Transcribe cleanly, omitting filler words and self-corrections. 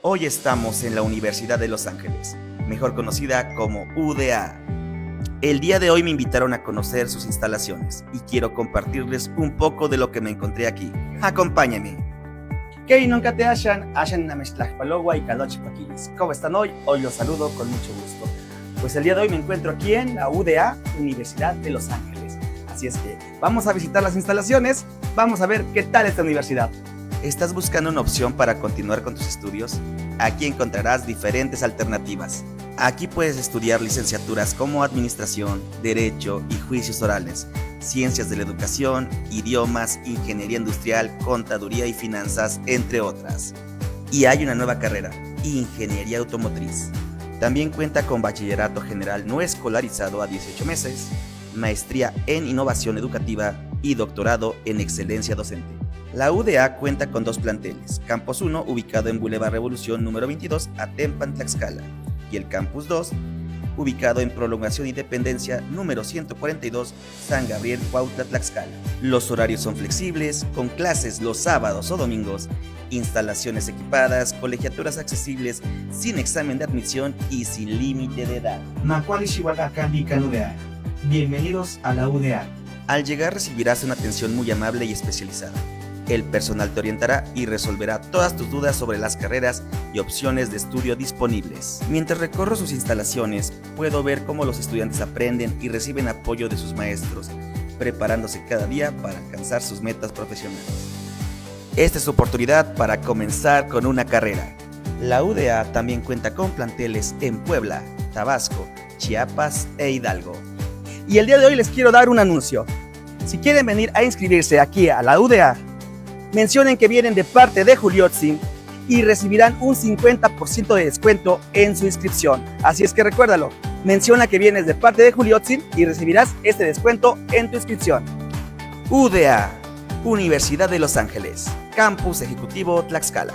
Hoy estamos en la Universidad de Los Ángeles, mejor conocida como UDA. El día de hoy me invitaron a conocer sus instalaciones y quiero compartirles un poco de lo que me encontré aquí. Acompáñenme. Kei nunca te hallan Namestlajpalogua y Kalochipaquilis. ¿Cómo están hoy? Hoy los saludo con mucho gusto. Pues el día de hoy me encuentro aquí en la UDA, Universidad de Los Ángeles. Así es que vamos a visitar las instalaciones, vamos a ver qué tal esta universidad. ¿Estás buscando una opción para continuar con tus estudios? Aquí encontrarás diferentes alternativas. Aquí puedes estudiar licenciaturas como Administración, Derecho y Juicios Orales, Ciencias de la Educación, Idiomas, Ingeniería Industrial, Contaduría y Finanzas, entre otras. Y hay una nueva carrera, Ingeniería Automotriz. También cuenta con Bachillerato General no escolarizado a 18 meses, Maestría en Innovación Educativa y Doctorado en Excelencia Docente. La UDA cuenta con dos planteles, Campus 1 ubicado en Boulevard Revolución número 22, Atempan, Tlaxcala, y el Campus 2 ubicado en Prolongación Independencia número 142, San Gabriel, Cuautla, Tlaxcala. Los horarios son flexibles, con clases los sábados o domingos, instalaciones equipadas, colegiaturas accesibles, sin examen de admisión y sin límite de edad. Bienvenidos a la UDA. Al llegar recibirás una atención muy amable y especializada. El personal te orientará y resolverá todas tus dudas sobre las carreras y opciones de estudio disponibles. Mientras recorro sus instalaciones, puedo ver cómo los estudiantes aprenden y reciben apoyo de sus maestros, preparándose cada día para alcanzar sus metas profesionales. Esta es su oportunidad para comenzar con una carrera. La UDA también cuenta con planteles en Puebla, Tabasco, Chiapas e Hidalgo. Y el día de hoy les quiero dar un anuncio. Si quieren venir a inscribirse aquí a la UDA, mencionen que vienen de parte de Juliotzin y recibirán un 50% de descuento en su inscripción. Así es que recuérdalo, menciona que vienes de parte de Juliotzin y recibirás este descuento en tu inscripción. UDA, Universidad de Los Ángeles, Campus Ejecutivo Tlaxcala.